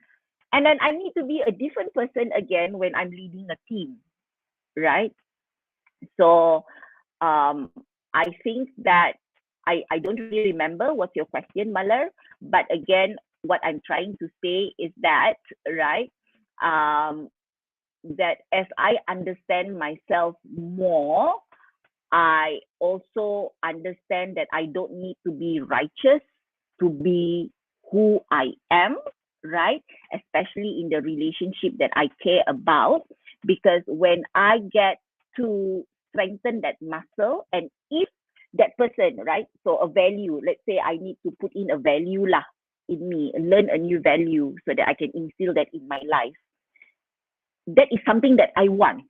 And then I need to be a different person again when I'm leading a team, right? So I think that I don't really remember what's your question, Malar. But again, what I'm trying to say is that, right, um, that as I understand myself more, I also understand that I don't need to be righteous to be who I am, right? Especially in the relationship that I care about. Because when I get to strengthen that muscle, and if that person, right? So a value, let's say I need to put in a value lah in me, learn a new value so that I can instill that in my life. That is something that I want.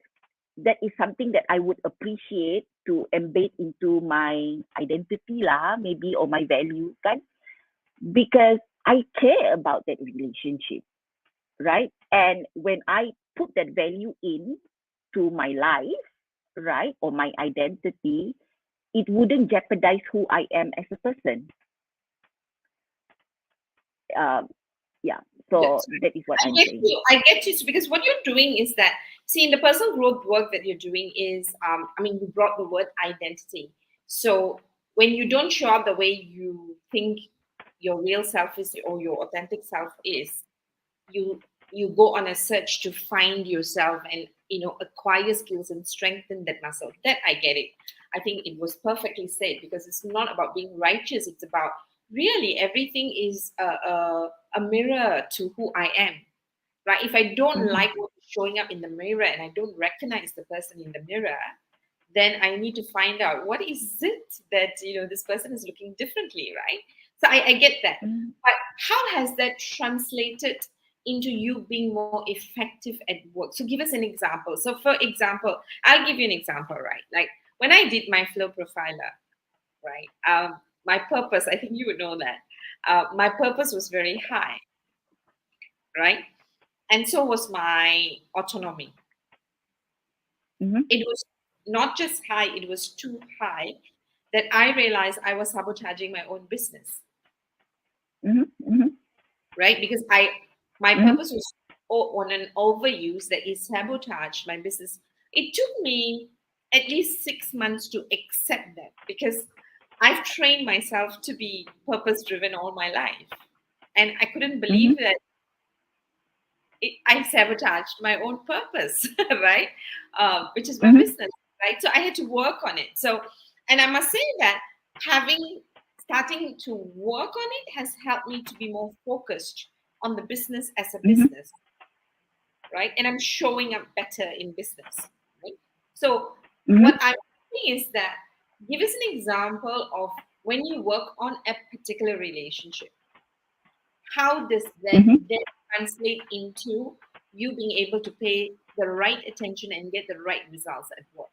That is something that I would appreciate to embed into my identity lah, maybe, or my value, kan? Because I care about that relationship, right? And when I put that value in to my life, right, or my identity, it wouldn't jeopardize who I am as a person. Um, yeah, so That's right. that is what I I'm get saying. you. I get you. Because what you're doing is that, see, in the personal growth work that you're doing is, you brought the word identity. So when you don't show up the way you think your real self is or your authentic self is, you you go on a search to find yourself and acquire skills and strengthen that muscle. That I get it. I think it was perfectly said, because it's not about being righteous. It's about really everything is a mirror to who I am, right? If I don't Mm-hmm. like what is showing up in the mirror and I don't recognize the person in the mirror, then I need to find out what is it that this person is looking differently, right? So I get that. Mm-hmm. But how has that translated into you being more effective at work? So give us an example. So for example, I'll give you an example, right? Like when I did my flow profiler, right? My purpose, I think you would know that. My purpose was very high, right? And so was my autonomy. Mm-hmm. It was not just high, it was too high that I realized I was sabotaging my own business, Mm-hmm. right? Because my Mm-hmm. purpose was on an overuse that is sabotage my business. It took me at least 6 months to accept that because I've trained myself to be purpose driven all my life. And I couldn't Mm-hmm. believe that I sabotaged my own purpose, right? Which is my Mm-hmm. business, right? So I had to work on it. So, and I must say that starting to work on it has helped me to be more focused on the business as a Mm-hmm. business, right? And I'm showing up better in business, right? So, Mm-hmm. what I'm saying is that give us an example of when you work on a particular relationship, how does that Mm-hmm. then translate into you being able to pay the right attention and get the right results at work?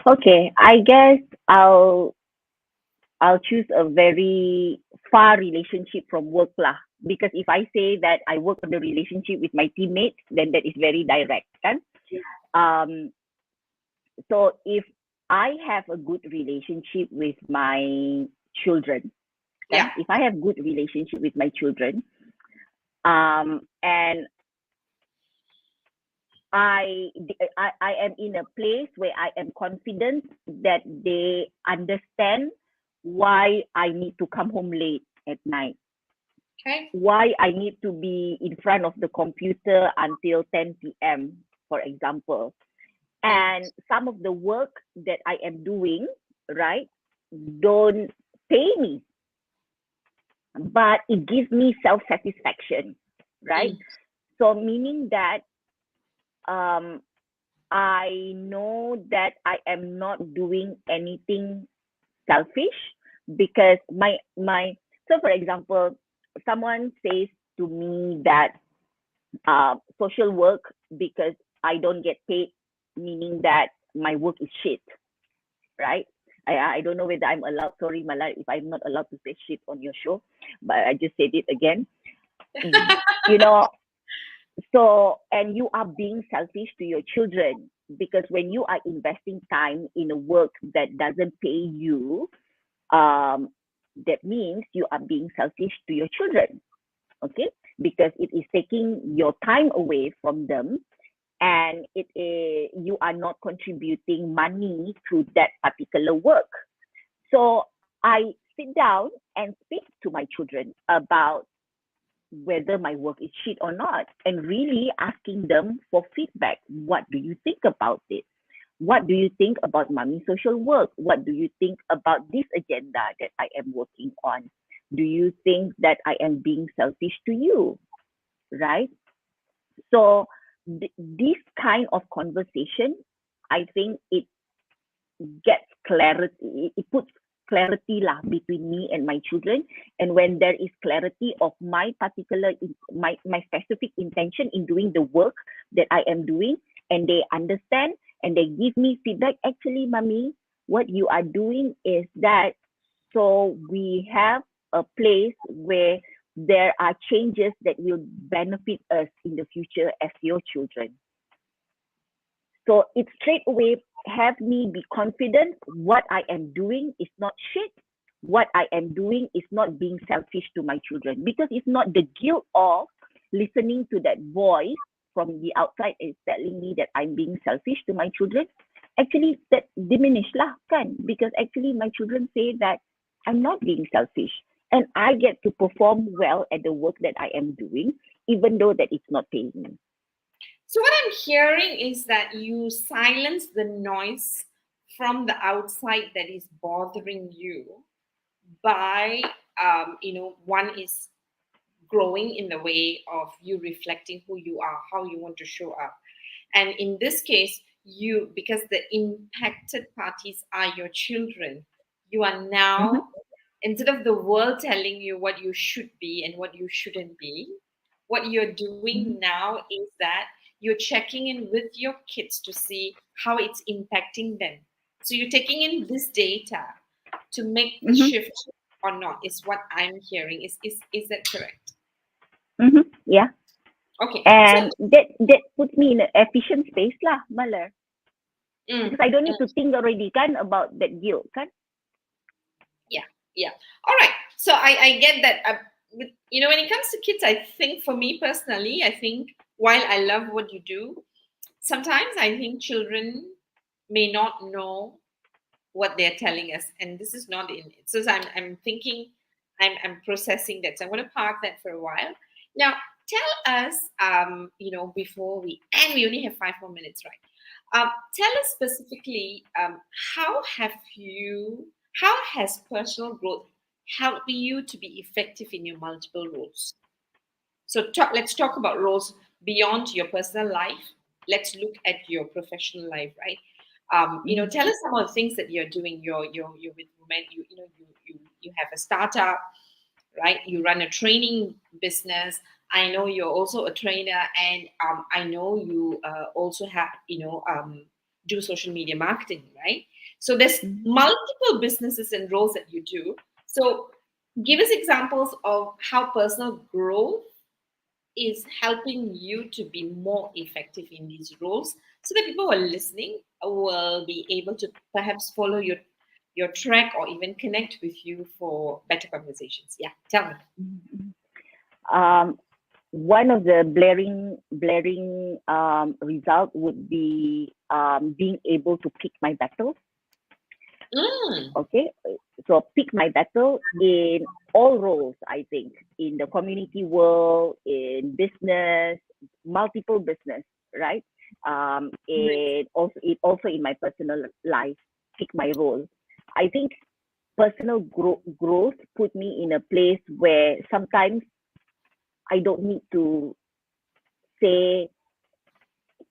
Okay, I guess I'll choose a very far relationship from work lah. Because if I say that I work on the relationship with my teammates, then that is very direct, kan? Um, so if I have a good relationship with my children, Yeah. kan? If I have good relationship with my children, and I, I am in a place where I am confident that they understand why I need to come home late at night, Okay. why I need to be in front of the computer until 10 p.m., for example. And Right. some of the work that I am doing, right, don't pay me, but it gives me self satisfaction, right? Mm. So, meaning that um, I know that I am not doing anything selfish because my so for example, someone says to me that social work because I don't get paid, meaning that my work is shit, right? I don't know whether I'm allowed. Sorry, Malay, if I'm not allowed to say shit on your show, but I just said it again. You know, so and you are being selfish to your children because when you are investing time in a work that doesn't pay you, um, that means you are being selfish to your children, okay? Because it is taking your time away from them and it is, you are not contributing money to that particular work. So I sit down and speak to my children about whether my work is shit or not and really asking them for feedback. What do you think about it? What do you think about mommy social work? What do you think about this agenda that I am working on? Do you think that I am being selfish to you? Right? So, this kind of conversation, I think it gets clarity, it puts clarity lah between me and my children. And when there is clarity of my particular, my specific intention in doing the work that I am doing, and they understand and they give me feedback, actually, mommy, what you are doing is that so we have a place where there are changes that will benefit us in the future as your children. So it straight away have me be confident what I am doing is not shit. What I am doing is not being selfish to my children because it's not the guilt of listening to that voice from the outside is telling me that I'm being selfish to my children. Actually, that diminish lah kan because actually my children say that I'm not being selfish and I get to perform well at the work that I am doing even though that it's not paying me. So what I'm hearing is that you silence the noise from the outside that is bothering you by one is growing in the way of you reflecting who you are, how you want to show up. And in this case, you, because the impacted parties are your children, you are Mm-hmm. now, instead of the world telling you what you should be and what you shouldn't be, what you're doing Mm-hmm. now is that you're checking in with your kids to see how it's impacting them. So you're taking in this data to make the Mm-hmm. shift or not, is what I'm hearing. Is that correct? Mm-hmm. Yeah. Okay. So And that puts me in an efficient space lah, Malar. mm, Because I don't mm, need to think already kan about that guilt kan. yeah, yeah. All right. So I get that. When it comes to kids, I think for me personally, I think while I love what you do, sometimes I think children may not know what they're telling us, and this is not in it. So I'm thinking, I'm processing that. So I'm going to park that for a while. Now, tell us, before we only have 5 more minutes, right? Tell us specifically, how has personal growth helped you to be effective in your multiple roles? So let's talk about roles beyond your personal life. Let's look at your professional life, right? Mm-hmm. Tell us some of the things that you're doing. You're with women. You have a startup, right? You run a training business. I know you're also a trainer, and I know you also have do social media marketing, right? So there's Mm-hmm. multiple businesses and roles that you do. So give us examples of how personal growth is helping you to be more effective in these roles, so that people who are listening will be able to perhaps follow your track or even connect with you for better conversations. Yeah, tell me. Mm-hmm. Um, One of the blaring result would be being able to pick my battles. Mm, Okay, so pick my battle in all roles. I think in the community world, in business, multiple business, right? Also in my personal life, pick my role. I think personal growth put me in a place where sometimes I don't need to say,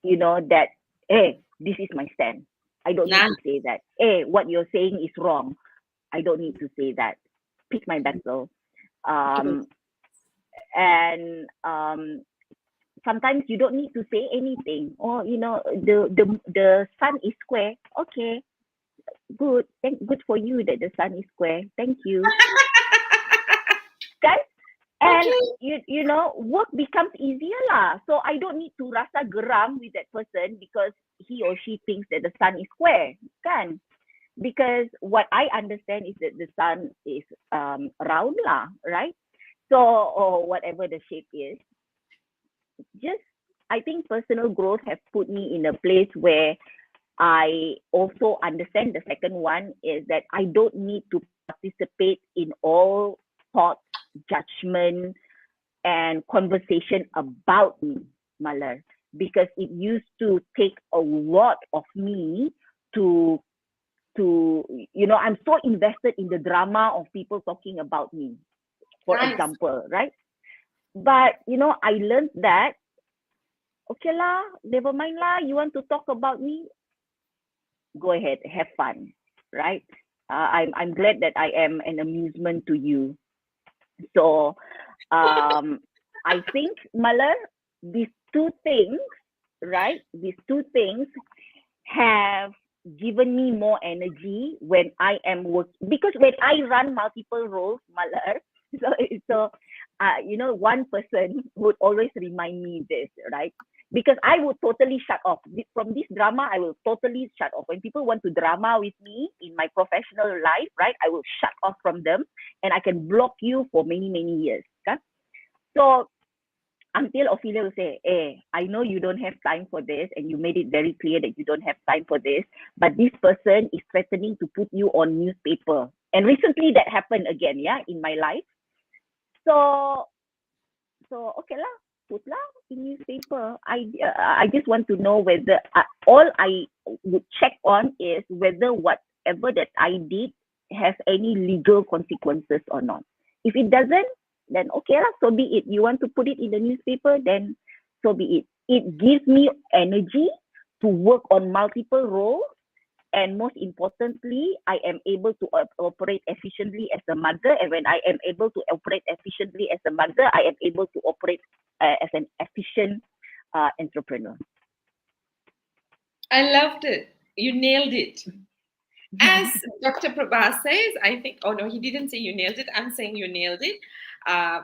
that, hey, this is my stand. I don't need nice. to say that. Hey, what you're saying is wrong. I don't need to say that. Pick my battle. Good. Um, and sometimes you don't need to say anything. Or the sun is square. Okay, good. Good for you that the sun is square. Thank you. Kan? And Okay. work becomes easier lah. So I don't need to rasa geram with that person because he or she thinks that the sun is square, kan? Because what I understand is that the sun is round lah, right? So, or whatever the shape is. Just I think personal growth has put me in a place where I also understand the second one is that I don't need to participate in all thoughts, judgment, and conversation about me, Malar, because it used to take a lot of me to I'm so invested in the drama of people talking about me, for Nice. example, right? But I learned that okay lah, never mind lah. You want to talk about me? Go ahead, have fun, right? I'm glad that I am an amusement to you. So I think Malar, these two things, right? These two things have given me more energy when I am working, because when I run multiple roles, Malar, one person would always remind me this, right? Because I would totally shut off from this drama. I will totally shut off when people want to drama with me in my professional life, right? I will shut off from them, and I can block you for many years. Okay? So until Ophelia will say, hey, I know you don't have time for this, and you made it very clear that you don't have time for this, but this person is threatening to put you on newspaper. And recently that happened again, yeah, in my life. So, okay lah, put lah in newspaper. I just want to know whether all I would check on is whether whatever that I did has any legal consequences or not. If it doesn't, then okay lah, so be it. You want to put it in the newspaper, then so be it. It gives me energy to work on multiple roles, and most importantly, I am able to operate efficiently as a mother. And when I am able to operate efficiently as a mother, I am able to operate as an efficient entrepreneur. I loved it. You nailed it. As Dr. Prabhas says, I think, oh no, he didn't say you nailed it. I'm saying you nailed it. Right?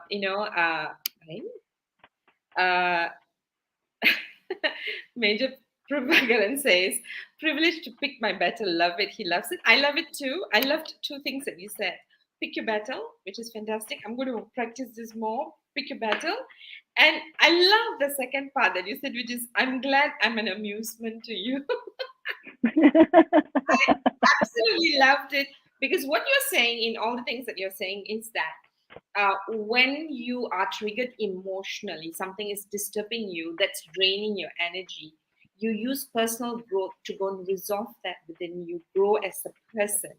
Major Prabhakaran says, privileged to pick my battle, love it. He loves it. I love it too. I loved two things that you said. Pick your battle, which is fantastic. I'm going to practice this more. Pick your battle. And I love the second part that you said, which is, I'm glad I'm an amusement to you. I absolutely loved it, because what you're saying in all the things that you're saying is that when you are triggered emotionally, something is disturbing you, that's draining your energy, you use personal growth to go and resolve that within you, grow as a person,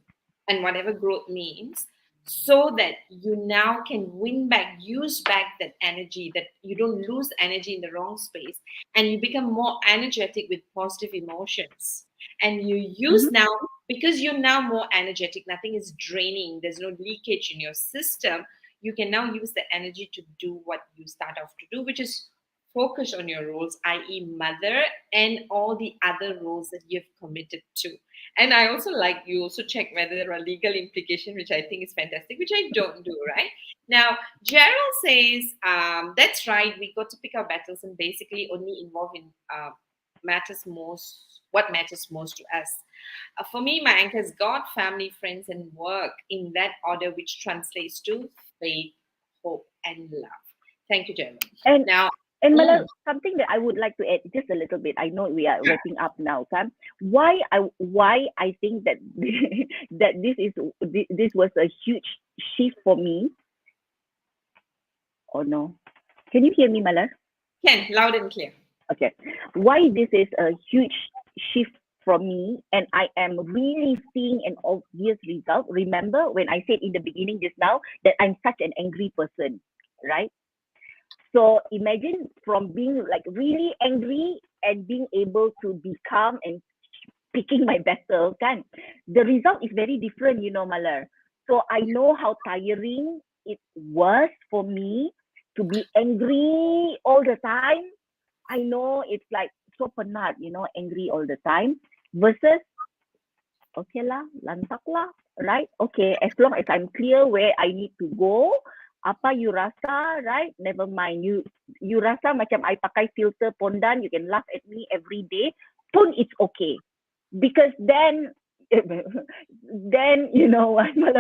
and whatever growth means, so that you now can win back, use back that energy, that you don't lose energy in the wrong space, and you become more energetic with positive emotions. And you use Mhm. now, because you're now more energetic, nothing is draining, there's no leakage in your system, you can now use the energy to do what you start off to do, which is focus on your roles, i.e., mother, and all the other roles that you've committed to. And I also like, you also check whether there are legal implications, which I think is fantastic, which I don't do, right? Now, Gerald says, that's right, we got to pick our battles and basically only involve in what matters most to us. For me, my anchor is God, family, friends, and work in that order, which translates to faith, hope, and love. Thank you, Gerald. And Now, Malal, something that I would like to add just a little bit. I know we are wrapping up now, Kam. Why I think that that this was a huge shift for me. Oh no, can you hear me, Malal? Ken, loud and clear. Okay, why this is a huge shift for me, and I am really seeing an obvious result. Remember when I said in the beginning just now that I'm such an angry person, right? So imagine from being like really angry and being able to be calm and picking my battle, kan? The result is very different, Malar. So I know how tiring it was for me to be angry all the time. I know it's like so penat, angry all the time. Versus, okay lah, lantak lah, right? Okay, as long as I'm clear where I need to go, apa you rasa, right? Never mind. You rasa macam I pakai filter pondan, you can laugh at me every day, pun it's okay. Because then Malar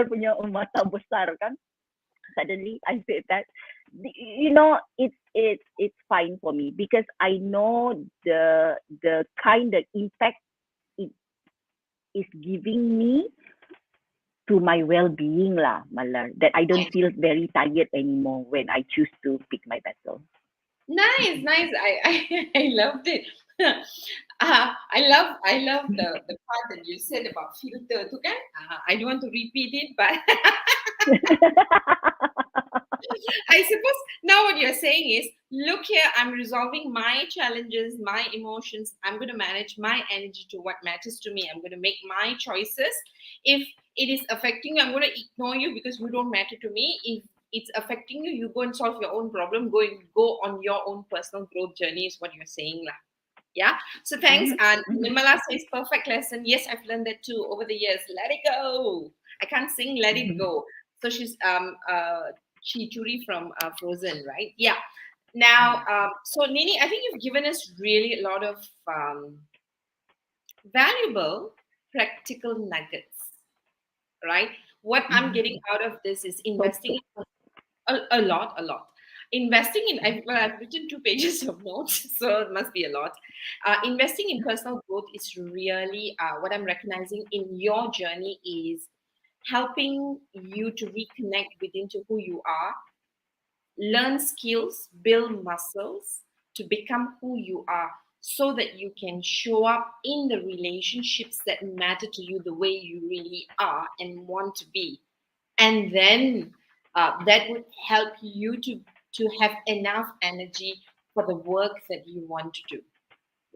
punya mata besar kan. Suddenly I said that, it's fine for me because I know the kind of impact it is giving me to my well-being lah, Malar. That I don't feel very tired anymore when I choose to pick my battle. Nice. I loved it. I love the part that you said about filter tu kan. I don't want to repeat it, but I suppose now what you're saying is, look here, I'm resolving my challenges, my emotions. I'm going to manage my energy to what matters to me. I'm going to make my choices. If it is affecting you, I'm going to ignore you because you don't matter to me. If it's affecting you, you go and solve your own problem. Go on your own personal growth journey is what you're saying lah. Yeah. So thanks. And Nirmala says perfect lesson. Yes, I've learned that too over the years. Let it go. I can't sing. Let it go. So she's Chichuri from Frozen, right? Yeah. Now, so Nini, I think you've given us really a lot of valuable, practical nuggets, right? What I'm getting out of this is investing a lot. Investing in, I've written 2 pages of notes, so it must be a lot. Investing in personal growth is really what I'm recognizing in your journey is helping you to reconnect within to who you are, learn skills, build muscles to become who you are, so that you can show up in the relationships that matter to you the way you really are and want to be. And then that would help you to have enough energy for the work that you want to do,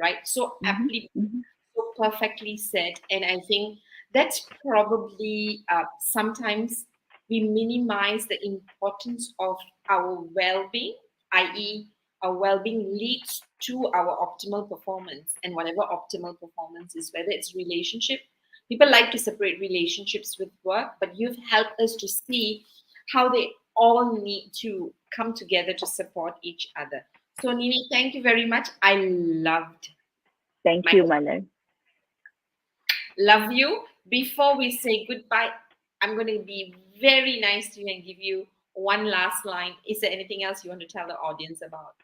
right? So Mm-hmm. aptly, Mm-hmm. so perfectly said. And I think that's probably sometimes we minimize the importance of our well-being, i.e., our well-being leads to our optimal performance, and whatever optimal performance is, whether it's relationship. People like to separate relationships with work, but you've helped us to see how they all need to come together to support each other. So, Nini, thank you very much. I loved Thank my you, Malar. love you. Before we say goodbye, I'm going to be very nice to you and give you one last line. Is there anything else you want to tell the audience about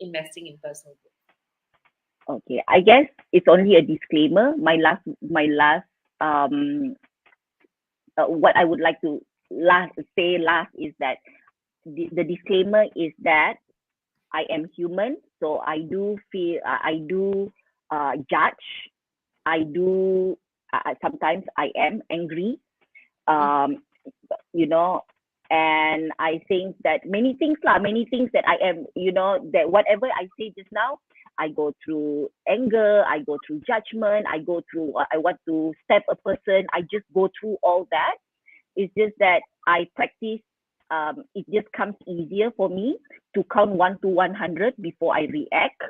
investing in personal growth? Okay, I guess it's only a disclaimer. My last um what I would like to last is that the disclaimer is that I am human, so I do feel I do judge. I do sometimes I am angry. Um, you know, and I think that many things that I am, that whatever I say just now, I go through anger, I go through judgment, I go through I want to step a person, I just go through all that. It's just that I practice. It just comes easier for me to count 1 to 100 before I react,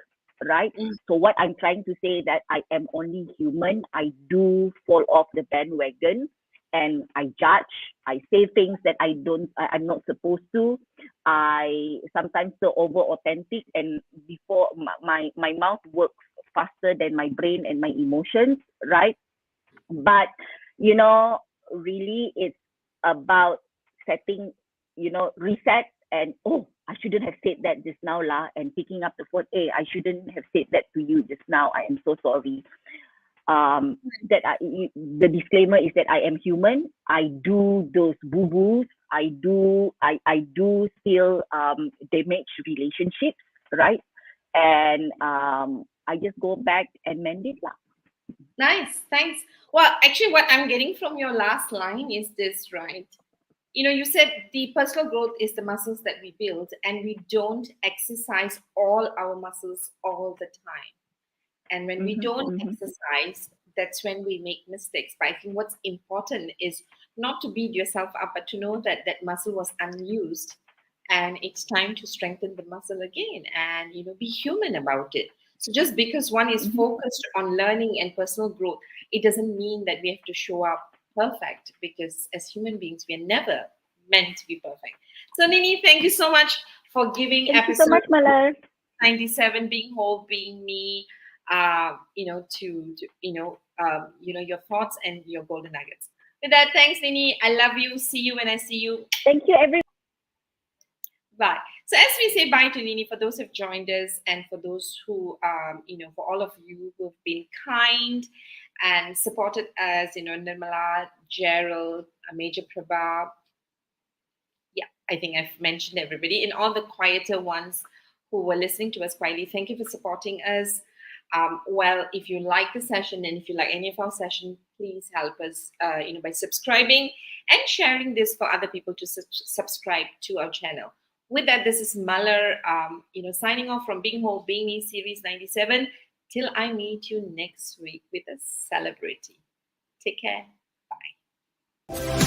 right? Mm. So what I'm trying to say that I am only human. I do fall off the bandwagon, and I judge. I say things that I'm not supposed to. I sometimes so over authentic, and before my mouth works faster than my brain and my emotions, right? But you know really it's about setting, reset, and oh, I shouldn't have said that just now lah, and picking up the phone, hey, I shouldn't have said that to you just now, I am so sorry. The disclaimer is that I am human. I do those boo-boos. I do still damage relationships, right? And I just go back and mend it lah. Nice, thanks. Well, actually, what I'm getting from your last line is this, right? You said the personal growth is the muscles that we build, and we don't exercise all our muscles all the time. And when we Mm-hmm, don't mm-hmm. exercise, that's when we make mistakes. But I think what's important is not to beat yourself up, but to know that that muscle was unused and it's time to strengthen the muscle again and, be human about it. So just because one is Mm-hmm. focused on learning and personal growth, it doesn't mean that we have to show up perfect, because as human beings, we are never meant to be perfect. So, Nini, thank you so much for giving Thank you so episode much, Malar. 97, being whole, being me, your thoughts and your golden nuggets. With that, thanks, Nini. I love you. See you when I see you. Thank you, everyone. Bye. So as we say bye to Nini, for those who have joined us, and for those who, for all of you who have been kind and supported us, Nirmala, Gerald, Major Prabha. Yeah, I think I've mentioned everybody. And all the quieter ones who were listening to us quietly, thank you for supporting us. Well, if you like the session and if you like any of our session, please help us, by subscribing and sharing this for other people to subscribe to our channel. With that, this is Malar, signing off from Being Whole, Being Me, Series 97. Till I meet you next week with a celebrity. Take care. Bye.